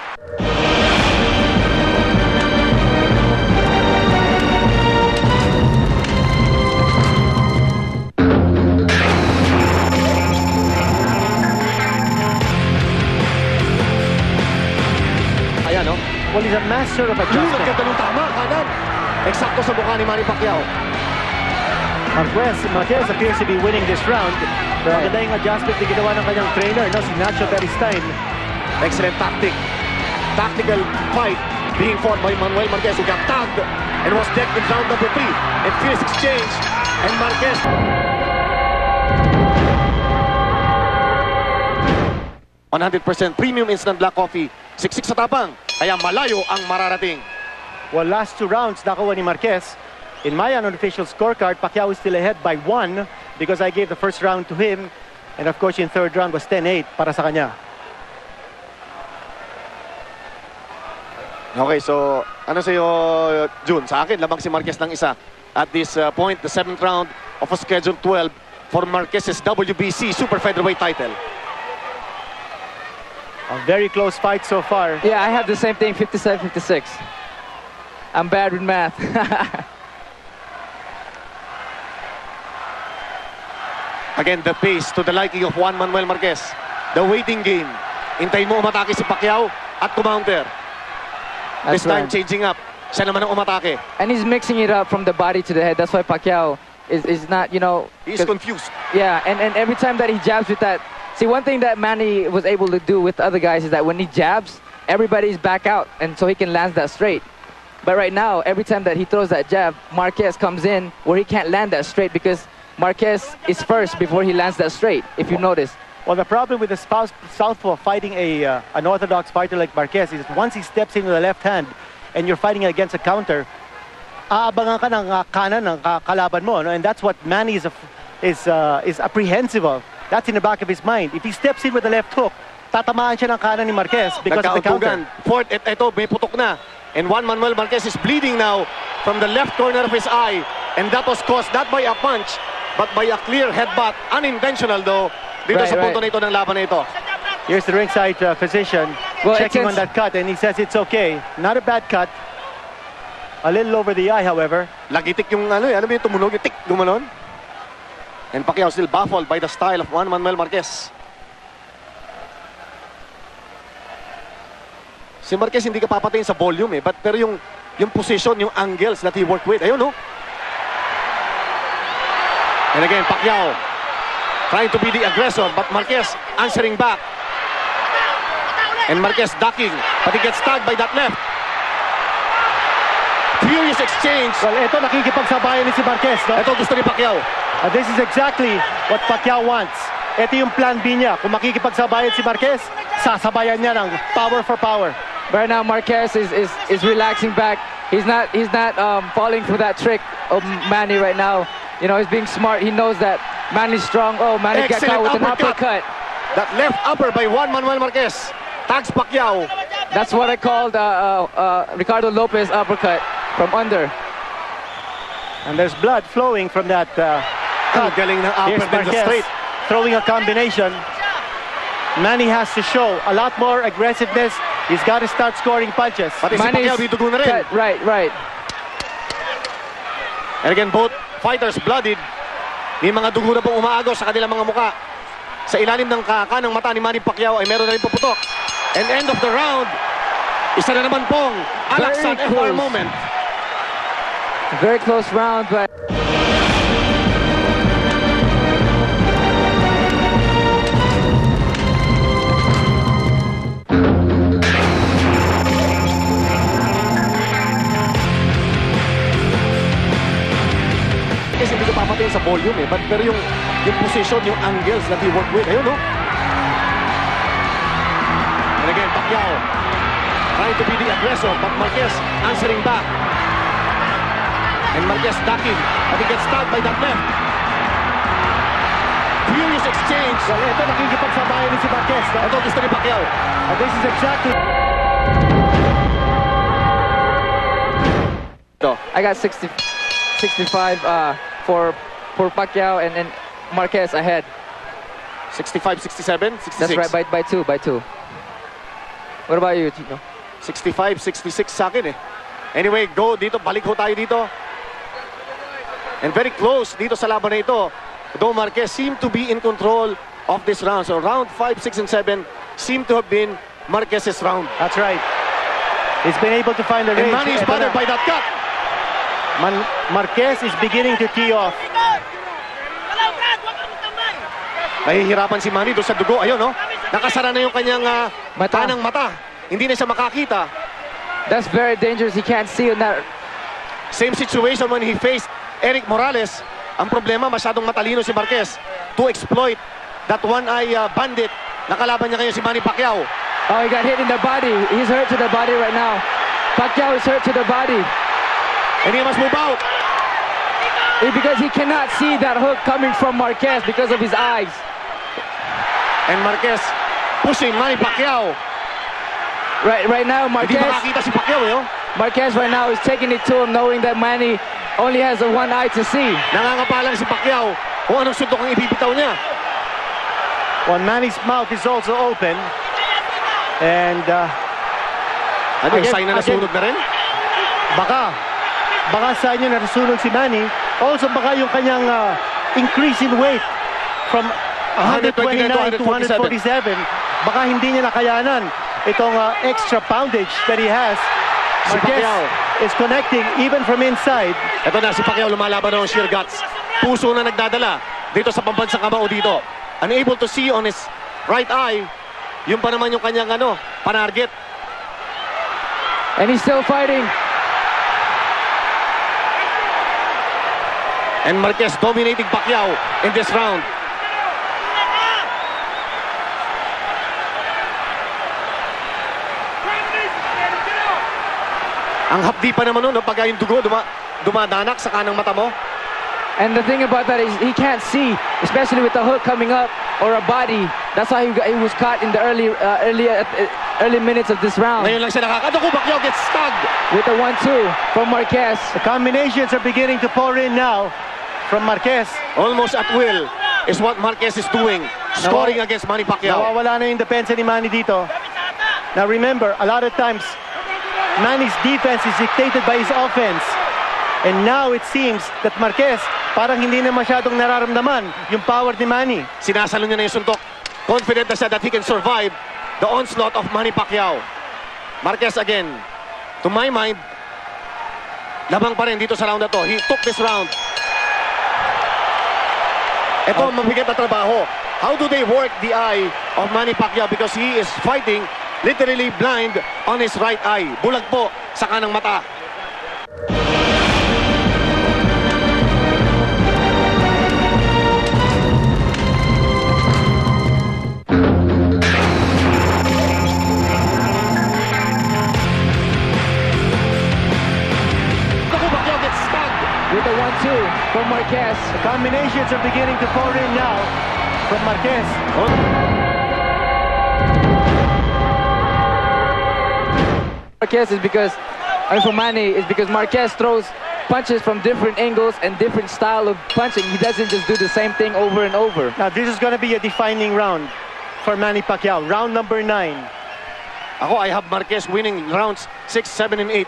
Ayan, no? Well, he's a master of Yun, ang adjustment. ganda nung tama, kanan. Eksakto sa mukha ni Manny Pacquiao. Marquez appears to be winning this round. Maganda yung adjustment na ginawa ng kanyang trainer, no? Si Nacho Beristain. Excellent tactic. Tactical fight being fought by Manuel Marquez, who got tagged and was decked in round number 3. And fierce exchange. And Marquez. $100% premium instant black coffee. Siksik sa tapang, kaya malayo ang mararating. Well, last 2 rounds, nakuha ni Marquez. In my unofficial scorecard, Pacquiao is still ahead by 1 because I gave the first round to him. And of course, yung third round was 10-8 para sa kanya. Okay, so ano sa'yo, June? Sa akin, lamang si Marquez ng isa. At this point, the 7th round of a scheduled 12 for Marquez's WBC Super Featherweight title. A very close fight so far. Yeah, I have the same thing, 57-56. I'm bad with math. Again, the pace to the liking of Juan Manuel Marquez. The waiting game. Hintayin mo umatake si Pacquiao at kumounter. This time changing up. Siya naman ang umatake. And he's mixing it up from the body to the head. That's why Pacquiao is not, you know... He's confused. Yeah, and every time that he jabs with that... See, one thing that Manny was able to do with other guys is that when he jabs, everybody's back out, and so he can land that straight. But right now, every time that he throws that jab, Marquez comes in where he can't land that straight because Marquez is first before he lands that straight, if you notice. Well, the problem with the southpaw fighting an orthodox fighter like Marquez is once he steps into the left hand and you're fighting against a counter, aabangan ka ng kanan ng kalaban mo, no? And that's what Manny is apprehensive of. That's in the back of his mind. If he steps in with the left hook, tatamaan siya ng kanan ni Marquez because of the counter. Fourth, ito, may putok na. And Juan Manuel Marquez is bleeding now from the left corner of his eye. And that was caused not by a punch, but by a clear headbutt. Unintentional though, dito sa punto na ito ng laban na ito. Here's the ringside physician checking on that cut, and he says it's okay. Not a bad cut. A little over the eye, however. Lagitik yung ano mo yung tumunog, yung tik, gumanon. And Pacquiao still baffled by the style of Juan Manuel Marquez. Si Marquez hindi ka papatayin sa volume pero yung position, yung angles that he worked with. Ayun, no? And again, Pacquiao trying to be the aggressor, but Marquez answering back. And Marquez ducking, but he gets tagged by that left. Furious exchange. Well, ito nakikipagsabayan ni si Marquez, no? Ito gusto ni Pacquiao. This is exactly what Pacquiao wants. Ito yung plan B niya. Kung makikipagsabayan si Marquez, sasabayan niya ng power for power. Right now, Marquez is relaxing back. He's not falling for that trick of Manny right now. You know, he's being smart. He knows that Manny's strong. Oh, Manny got caught with an uppercut. That left upper by Juan Manuel Marquez tags Pacquiao. That's what I called Ricardo Lopez uppercut from under. And there's blood flowing from that cut. Galing ng upper than the straight. Throwing a combination. Manny has to show a lot more aggressiveness. He's got to start scoring punches. Pati si Pacquiao dito na rin. Right. And again, both fighters bloodied. May mga dugo na pong umaagos sa kanilang mga muka. Sa ilalim ng kanang mata ni Manny Pacquiao ay meron na rin puputok. And end of the round, isa na naman pong alaksan for a moment. Very close round, but... Kasi hindi ko papatayin sa volume pero yung position, yung angles that he worked with, ayun, no? And again, Pacquiao trying to be the aggressor, but Marquez answering back. And Marquez ducking, but he gets tagged by that left. Furious exchange. Well, ito nakikipagsabayan ni si Marquez. Ito gusto ni Pacquiao. This is exactly... I got 65 for Pacquiao and Marquez ahead. 65, 67, 66. That's right, by two. What about you, Tino? 65, 66 sa akin Anyway, balik ho tayo dito. And very close dito sa laban na ito. Though Marquez seemed to be in control of this round. So round 5, 6, and 7 seem to have been Marquez's round. That's right. He's been able to find the range. And Manny is bothered by that cut. Marquez is beginning to tee off. Nahihirapan si Manny doon sa dugo. Ayun, no? Nakasara na yung kanyang kanang mata. Hindi na siya makakita. That's very dangerous. He can't see on that. Same situation when he faced Eric Morales. Ang problema, masyadong matalino si Marquez to exploit that one-eye bandit. Nakalaban niya ngayon si Manny Pacquiao. Oh, he got hit in the body. He's hurt to the body right now. Pacquiao is hurt to the body. And he must move out. Because he cannot see that hook coming from Marquez because of his eyes. And Marquez pushing Manny Pacquiao. Right now, Marquez... Hindi makakita si Pacquiao, Marquez right now is taking it to him knowing that Manny only has one eye to see. Nangangapalang si Pacquiao kung anong suntok ang ibibitaw niya. Well, Manny's mouth is also open. And... ano yung sign na nasunog na rin? Baka sign niya na nasunog si Manny. Also baka yung kanyang increase in weight from 129 to 147. Baka hindi niya nakayanan itong extra poundage that he has. Marquez is connecting even from inside. Ito na si Pacquiao, lumalaban ng sheer guts. Puso na nagdadala dito sa pambansang kamao dito. Unable to see on his right eye. Yun pa naman yung kanyang panarget. And he's still fighting. And Marquez dominating Pacquiao in this round. Ang hapdi pa naman nun, pag yung dugo dumadanak sa kanang mata mo. And the thing about that is he can't see, especially with the hook coming up or a body. That's why he was caught in the early minutes of this round. Ngayon lang siya nakakadugo. Pacquiao gets stunned. With the 1-2 from Marquez. The combinations are beginning to pour in now from Marquez. Almost at will is what Marquez is doing. Scoring against Manny Pacquiao. Nawawala na yung depensa ni Manny dito. Now remember, a lot of times, Manny's defense is dictated by his offense. And now it seems that Marquez parang hindi na masyadong nararamdaman yung power ni Manny. Sinasalo niya na yung suntok. Confident na siya that he can survive the onslaught of Manny Pacquiao. Marquez again. To my mind, lamang pa rin dito sa round na to. He took this round. Ito ang mabigat na trabaho. How do they work the eye of Manny Pacquiao? Because he is fighting literally blind on his right eye. Bulag po sa kanang mata. With the 1-2 from Marquez. The combinations are beginning to pour in now from Marquez. Marquez is because, for Manny, is because Marquez throws punches from different angles and different style of punching. He doesn't just do the same thing over and over. Now this is going to be a defining round for Manny Pacquiao. Round number 9. Ako, I have Marquez winning rounds 6, 7, and 8.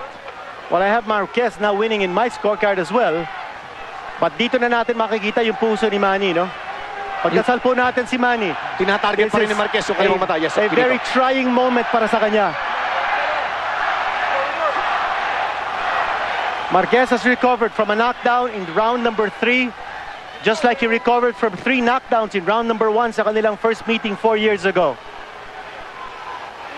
Well, I have Marquez now winning in my scorecard as well. But dito na natin makikita yung puso ni Manny, no? Pagkasal po natin si Manny. Tinatarget pa rin ni Marquez yung kanyang mata. Yes, a very trying moment para sa kanya. Marquez has recovered from a knockdown in round number 3. Just like he recovered from 3 knockdowns in round number 1 sa kanilang first meeting 4 years ago.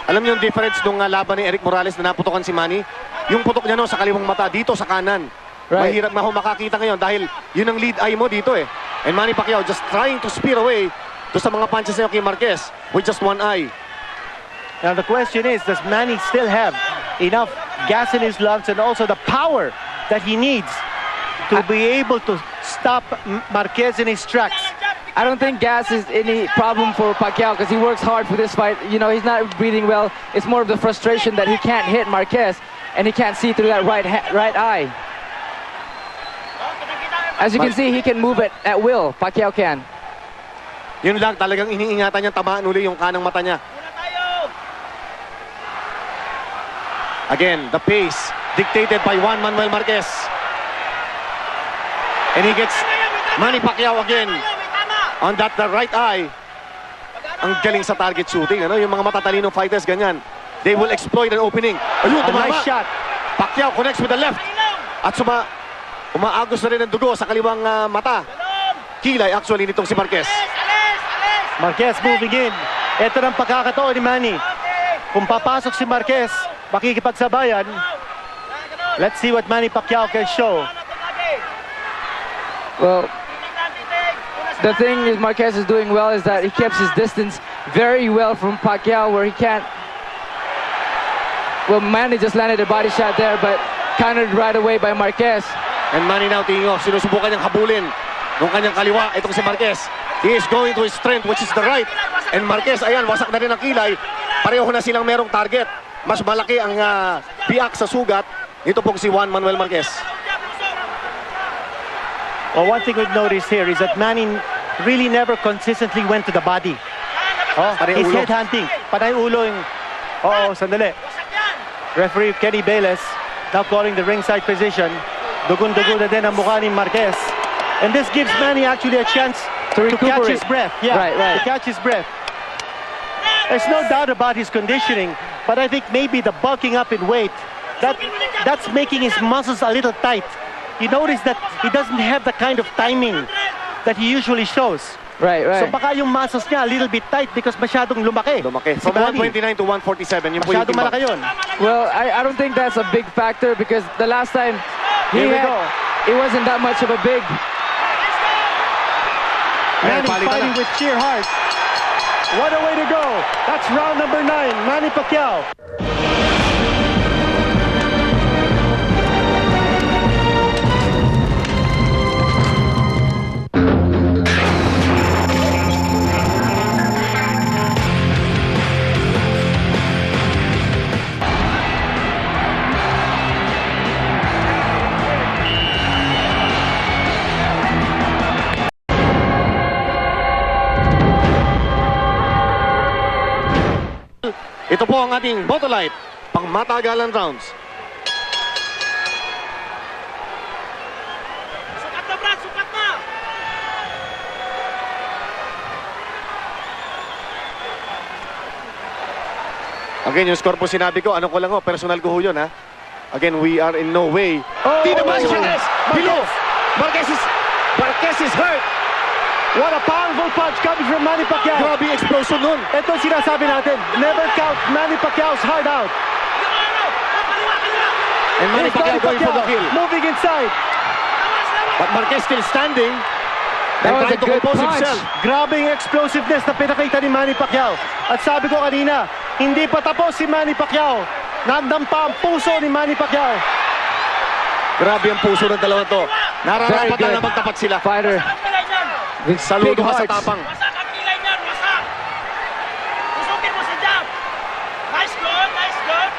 Alam niyo yung difference nung laban ni Eric Morales na naputokan si Manny? Yung putok niya no, sa kaliwang mata, dito sa kanan. Right. Mahirap na makakita ngayon dahil yun ang lead eye mo dito eh. And Manny Pacquiao just trying to spear away to sa mga punches niya kay Marquez with just one eye. Now the question is, does Manny still have enough gas in his lungs and also the power that he needs to be able to stop Marquez in his tracks? I don't think gas is any problem for Pacquiao because he works hard for this fight. You know, he's not breathing well. It's more of the frustration that he can't hit Marquez and he can't see through that right eye. As you can see, he can move it at will. Pacquiao can. Yun lang, talagang iniingatan niya tamaan uli yung kanang mata niya. Again, the pace dictated by Juan Manuel Marquez. And he gets Manny Pacquiao again on that the right eye. Ang galing sa target shooting, ano? Yung mga matatalinong fighters ganyan. They will exploit an opening. Ayun, tumama. Nice shot. Pacquiao connects with the left. At umaagos na rin ang dugo sa kaliwang mata. Kilay actually nitong si Marquez. Marquez moving in. Ito ng pagkakataon ni Manny. Kung papasok si Marquez, makikipagsabayan. Let's see what Manny Pacquiao can show. Well, the thing is Marquez is doing well is that he keeps his distance very well from Pacquiao where he can't. Well, Manny just landed a body shot there but countered right away by Marquez. And Manny now tingin off, sinusubukan niyang habulin nung kanyang kaliwa. Itong si Marquez. He is going to his strength which is the right. And Marquez, ayan, wasak na rin ang kilay. Pareho na silang merong target. Mas malaki ang biak sa sugat. Ito pong si Juan Manuel Marquez. Well, one thing we've noticed here is that Manny really never consistently went to the body. Oh, he's headhunting. Panay ulo yung... sandali. Referee Kenny Bayless now calling the ringside position. Dugun-dugo na din ang mukha ni Marquez. And this gives Manny actually a chance to catch recuperate. his breath. Yeah, Right, right. to catch his breath. There's no doubt about his conditioning, but I think maybe the bulking up in weight, that's making his muscles a little tight. You notice that he doesn't have the kind of timing that he usually shows. Right, So right. baka yung muscles niya a little bit tight because masyadong lumaki. Lumaki. Si From Manny. 129 to 147, yung po yung Masyadong timbang. malaki yun. Well, I don't think that's a big factor because the last time Here we go. it wasn't that much of a big. Manny palitan fighting na. with sheer heart. What a way to go. That's round number 9. Manny Pacquiao. Ito po ang ating Botolite, pang matagalan rounds. Sukat na, Brad! Sukat na! Again, yung score po sinabi ko, ano ko lang ho, personal ko ho yun ha. Again, we are in no way. Oh, Tino my Marquez! God. Below! Marquez is hurt! What a powerful punch coming from Manny Pacquiao. Grabe yung explosion nun. Ito ang sinasabi natin. Never count Manny Pacquiao's heart out. And Manny Here's Pacquiao going for the kill. moving inside. But Marquez still standing. That And was trying a to good compose punch. himself. Grabe yung explosiveness na pinakita ni Manny Pacquiao. At sabi ko kanina, hindi pa tapos si Manny Pacquiao. Nandang pa ang puso ni Manny Pacquiao. Grabe ang puso ng dalawa to. Nararapat Very good. na magtapat sila. Fighter with big Saludo ka sa hearts. tapang. Wasak ang kilay niyan! Wasak! Usukin mo si Jab! Nice good! Nice good!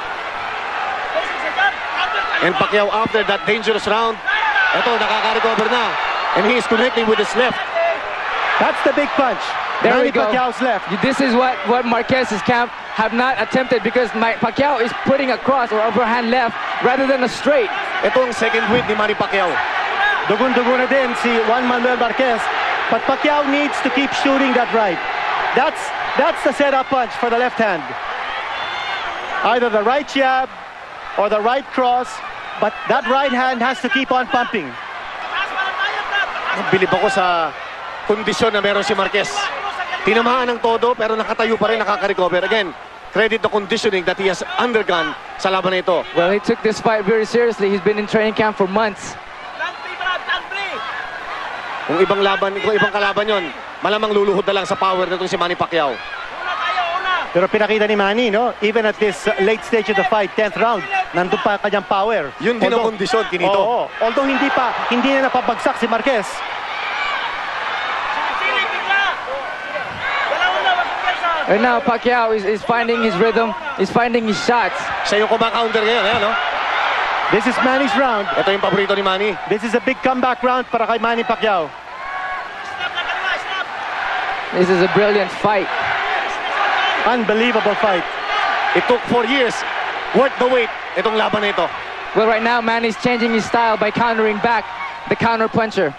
Usok si Jab! And Pacquiao after that dangerous round, eto nakaka-recover na. And he is connecting with his left. That's the big punch. There Manny we go. Pacquiao's left. This is what Marquez's camp have not attempted because Pacquiao is putting a cross or overhand left rather than a straight. Ito ang second win ni Manny Pacquiao. Dugun-dugun na din si Juan Manuel Marquez. But Pacquiao needs to keep shooting that right. That's the setup punch for the left hand. Either the right jab or the right cross, but that right hand has to keep on pumping. Bilib ako sa kondisyon na meron si Marquez. Tinamaan ng todo pero nakatayo pa rin, nakaka-recover. Again, credit the conditioning that he has undergone sa laban na ito. Well, he took this fight very seriously. He's been in training camp for months. Kung ibang kalaban yon, malamang luluhod na lang sa power nitong si Manny Pacquiao. Pero pinakita ni Manny, no? Even at this late stage of the fight, 10th round, nandun pa kanyang power. Yun din ang kondisyon, Kinito. Oo. Although hindi na napabagsak si Marquez. Right now, Pacquiao is finding his rhythm. He's finding his shots. Siya yung kumaka-counter ngayon, ayan, no? This is Manny's round. Ito yung paborito ni Manny. This is a big comeback round para kay Manny Pacquiao. This is a brilliant fight. Unbelievable fight. It took 4 years. Worth the wait, itong laban na ito. Well, right now, Manny's changing his style by countering back the counter puncher.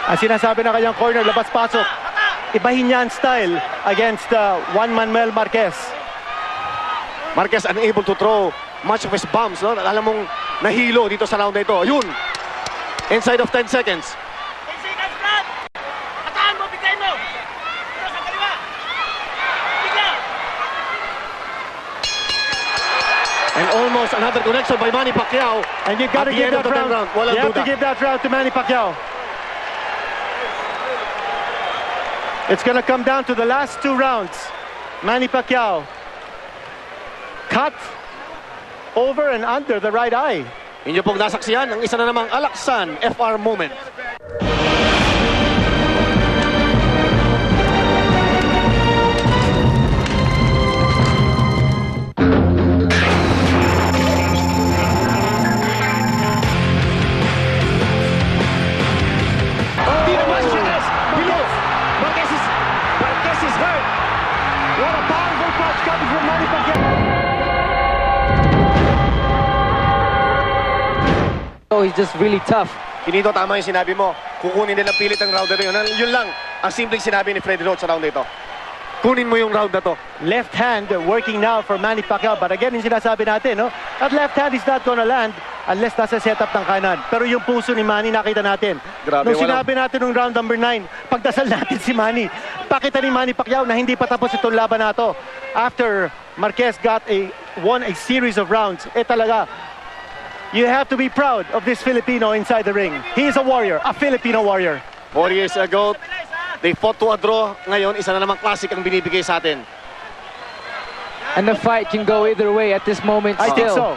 Ang sinasabi na kanyang corner, labas-pasok. Ibahin niya ang style against Juan Manuel Marquez. Marquez unable to throw much of his bombs, no? Alam mong nahilo dito sa round na ito. Ayun! Inside of 10 seconds. And almost another connection by Manny Pacquiao. And you've got to At the give end of that the 10th round. Walang You have to duda. give that round to Manny Pacquiao. It's going to come down to the last 2 rounds. Manny Pacquiao. Cut over and under the right eye. Inyo pong nasaksiyan ang isa na namang Alaksan FR moment. Marquez is hurt. What a powerful punch coming from Manny Pacquiao. Oh, he's just really tough. Pinito, tama yung sinabi mo. Kukunin nilang pilit ang round na yun. Yun lang ang simpleng sinabi ni Freddie Roach sa round na ito. Kunin mo yung round na to. Left hand working now for Manny Pacquiao. But again, yung sinasabi natin, no? That left hand is not gonna land unless nasa setup ng kanan. Pero yung puso ni Manny, nakita natin. Grabe, Nung sinabi natin nung round number 9, pagdasal natin si Manny. Pakita ni Manny Pacquiao na hindi pa tapos itong laban na to. After Marquez won a series of rounds, talaga, you have to be proud of this Filipino inside the ring. He is a warrior, a Filipino warrior. 4 years ago, they fought to a draw. Ngayon, isa na namang classic ang binibigay sa atin. And the fight can go either way at this moment I think still. so.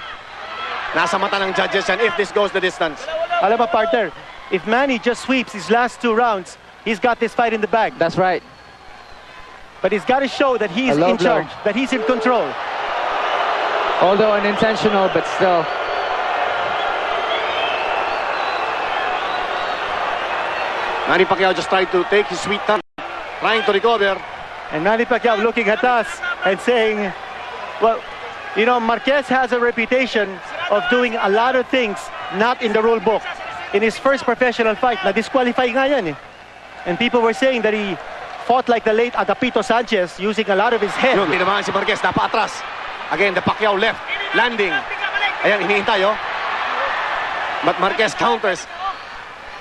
Nasa mata ng judges yan if this goes the distance. Alam mo, partner, if Manny just sweeps his last 2 rounds, he's got this fight in the bag. That's right. But he's got to show that he's A low in charge, blow. that he's in control. Although unintentional, but still. Manny Pacquiao just tried to take his sweet time, trying to recover. And Manny Pacquiao looking at us and saying, well, you know, Marquez has a reputation of doing a lot of things not in the rule book. In his first professional fight, na-disqualify nga yan eh. And people were saying that he fought like the late Agapito Sanchez using a lot of his head. Yun, tinamaan si Marquez, napaatras. Again, the Pacquiao left, landing. Ayan, hinihintay, oh. But Marquez counters.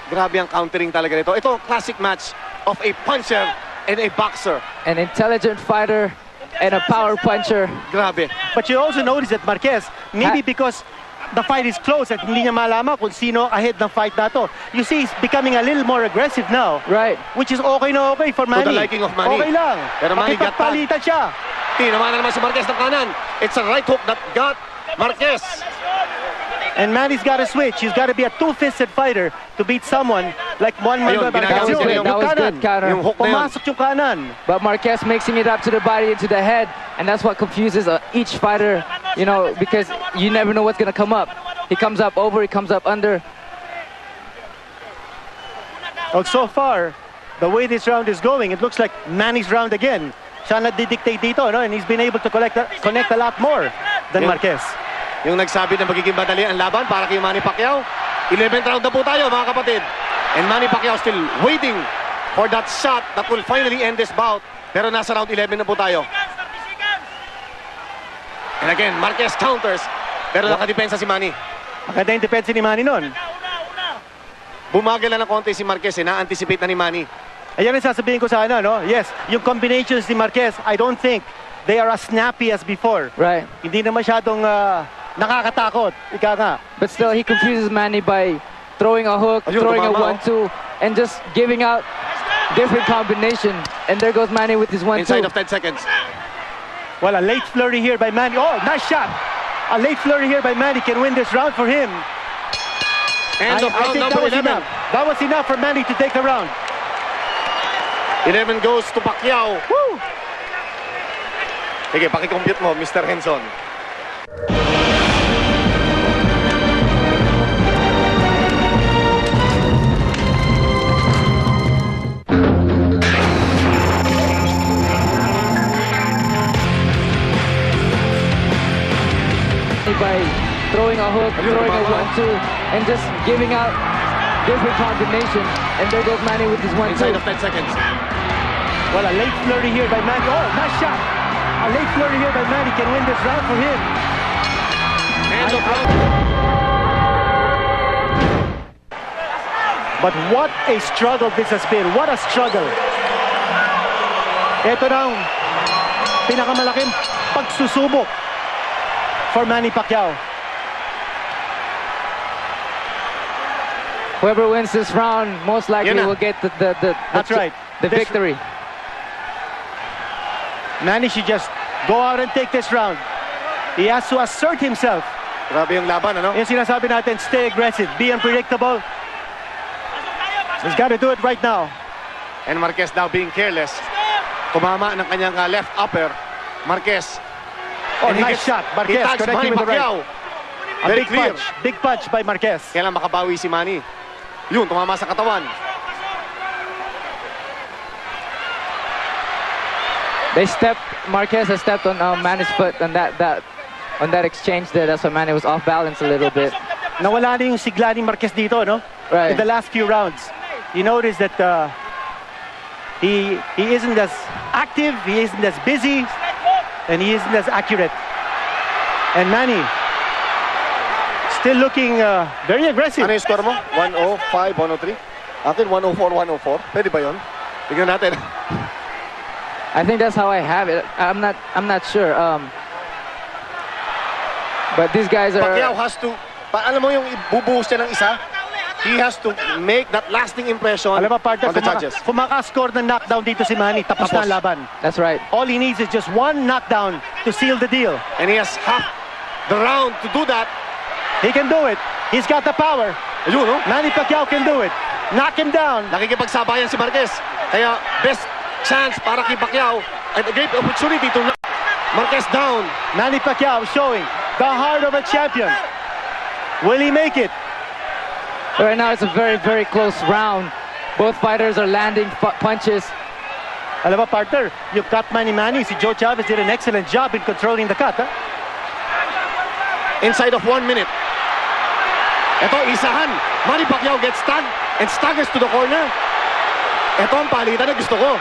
Grabe ang countering talaga nito. Ito, classic match of a puncher and a boxer. An intelligent fighter and a power puncher. Grabe. But you also notice that Marquez, maybe because the fight is close at hindi niya malaman kung sino ahead ng fight na to. You see, he's becoming a little more aggressive now. Right. Which is okay na okay for Manny. To the liking of Manny. Okay lang. Pero Manny got that. Pakipagpalitan siya. Tinamaan na naman si Marquez ng kanan. It's a right hook that got Marquez. And Manny's got to switch. He's got to be a two-fisted fighter to beat someone like Juan Ayun, Manuel ginagawa Marquez. niya That was good counter. Yung hook na yun. Pumasok yung kanan. But Marquez mixing it up to the body and to the head, and that's what confuses each fighter, you know, because you never know what's going to come up. He comes up over, he comes up under. Well, so far, the way this round is going, it looks like Manny's round again. Siya nagdidictate dito, no? And he's been able to connect a lot more than Marquez. Yung nagsabi na magiging madali ang laban para kay Manny Pacquiao. 11th round na po tayo, mga kapatid. And Manny Pacquiao still waiting for that shot that will finally end this bout. Pero nasa round 11 na po tayo. And again, Marquez counters. Pero nakadepensa si Manny. Maganda yung depensa ni Manny nun. Bumagal na ng konti si Marquez, na-anticipate na ni Manny. Ayan ang sasabihin ko sana, no? Yes, yung combinations ni Marquez, I don't think they are as snappy as before. Right. Hindi na masyadong nakakatakot. Ika nga. But still, he confuses Manny by throwing a hook, Ayun, throwing a tumama, 1-2, and just giving out different combination. And there goes Manny with his 1-2. Inside of 10 seconds. Well, a late flurry here by Manny. Oh, nice shot. A late flurry here by Manny can win this round for him. End of round number 11. That was enough for Manny to take the round. 11 goes to Pacquiao. Woo! Sige, pakicompute mo, Mr. Henson. By throwing a hook, throwing a 1-2, and just giving out different combination. And there goes Manny with his 1-2. Inside of 10 seconds. Well, a late flurry here by Manny. Oh, nice shot. A late flurry here by Manny can win this round for him. End of round. But what a struggle this has been. What a struggle. Ito na ang pinakamalaking pagsusubok for Manny Pacquiao. Whoever wins this round most likely will get That's right. the victory. Manny should just go out and take this round. He has to assert himself. Grabe yung laban, ano? Yung sinasabi natin, stay aggressive, be unpredictable. He's got to do it right now. And Marquez now being careless. Tumama ng kanyang left upper. Marquez. Oh, And he nice gets- shot. Marquez he tags Manny connecting with the right. Pacquiao. A Very big clear. punch. Big punch by Marquez. Kailan makabawi si Manny. Yun, tumama sa katawan. Marquez has stepped on Manny's foot on that exchange there. That's why Manny was off balance a little bit. Nawala na yung sigla ni Marquez dito, no? in the last few rounds. You notice that he isn't as active, he isn't as busy, and he isn't as accurate. And Manny still looking very aggressive. Ano yung score mo? 105, 103? Akin 104, 104. Pwede ba yun? Tignan natin. I think that's how I have it. I'm not sure. But these guys are. Pacquiao has to, alam mo yung ibubuhos siya ng isa? He has to make that lasting impression Alam mo, partner, on the judges. kung maka-score ng knockdown dito si Manny, tapos na ang laban. That's right. All he needs is just one knockdown to seal the deal. And he has half the round to do that. He can do it. He's got the power. Ayun, no? Manny Pacquiao can do it. Knock him down. Nakikipagsabayan si Marquez. Kaya best chance para kay Pacquiao and a great opportunity to knock Marquez down. Manny Pacquiao showing the heart of a champion. Will he make it? Right now, it's a very, very close round. Both fighters are landing punches. Alam mo, partner, yung cut Manny, si Joe Chavez did an excellent job in controlling the cut. Huh? Inside of 1 minute. Ito, isahan. Manny Pacquiao gets tagged and staggers to the corner. Ito ang palitan na gusto ko.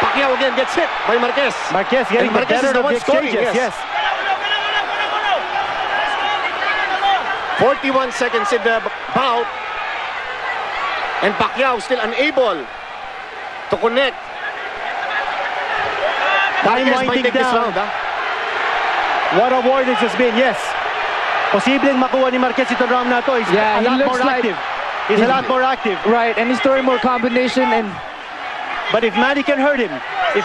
Pacquiao again gets hit by Marquez. Marquez getting the better of the exchanges. Yes. 41 seconds in the bout. And Pacquiao still unable to connect. Time Marquez might winding take this down. round, ha? What a war this has been, yes. Posibleng makuha ni Marquez itong round na to. He's Yeah, a he lot looks more like- active. He's a lot more active. Right, and he's throwing more combination and. But if Manny can hurt him,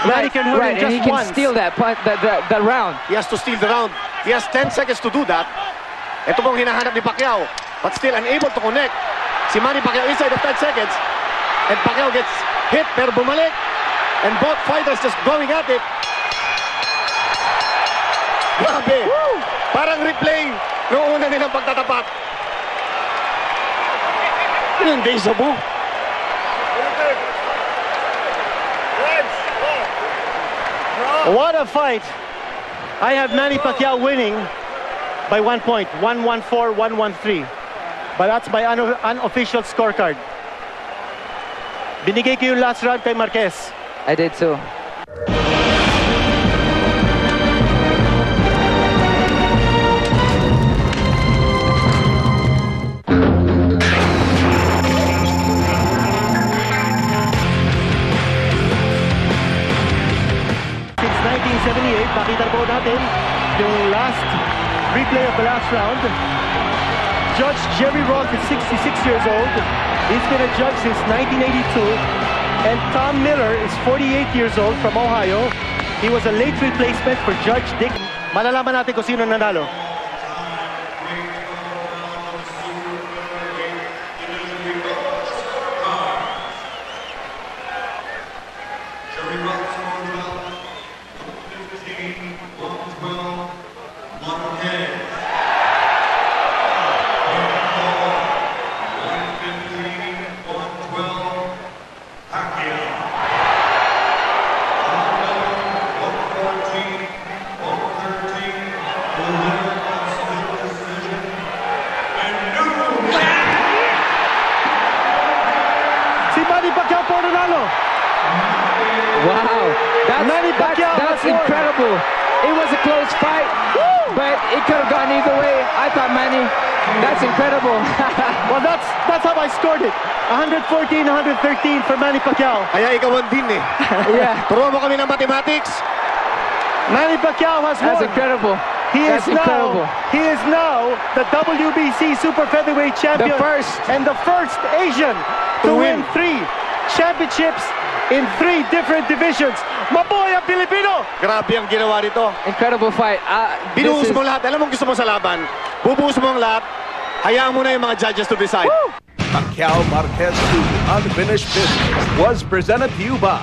Manny can hurt him and just he can once. steal that round. He has to steal the round. He has 10 seconds to do that. Ito pong hinahanap ni Pacquiao, but still unable to connect. Si Manny Pacquiao inside of 10 seconds. And Pacquiao gets hit, pero bumalik. And both fighters just going at it. Grabe. Parang replay noong una nilang pagtatapat. Ano yung deja vu? What a fight. I have Manny Pacquiao winning by 1 point. 114, 113. But that's by unofficial scorecard. Binigay ko yung last round kay Marquez. I did too. Since 1978, makita po natin yung last replay of the last round. Judge Jerry Roth is 66 years old. He's been a judge since 1982. And Tom Miller is 48 years old from Ohio. He was a late replacement for Judge Dick. Malalaman natin kung sino nanalo. Wow, Manny Pacquiao that's has won. incredible. It was a close fight, but it could have gone either way. I thought Manny, that's incredible. Well, that's how I scored it. 114, 113 for Manny Pacquiao. Kaya ikaw ang din eh. Yeah, Turuan mo kami ng mathematics. Manny Pacquiao has that's won. incredible. He That's incredible. is now the WBC Super Featherweight champion. And the first Asian to win 3 championships in 3 different divisions. Mabuhay ang Pilipino! Grabe ang ginawa nito. Incredible fight. Binuhos mo lahat. Alam mo gusto mo sa laban. Bubuhos mo ang lahat. Hayaan mo na yung mga judges to decide. Pacquiao Marquez 2 Unfinished Business was presented to you by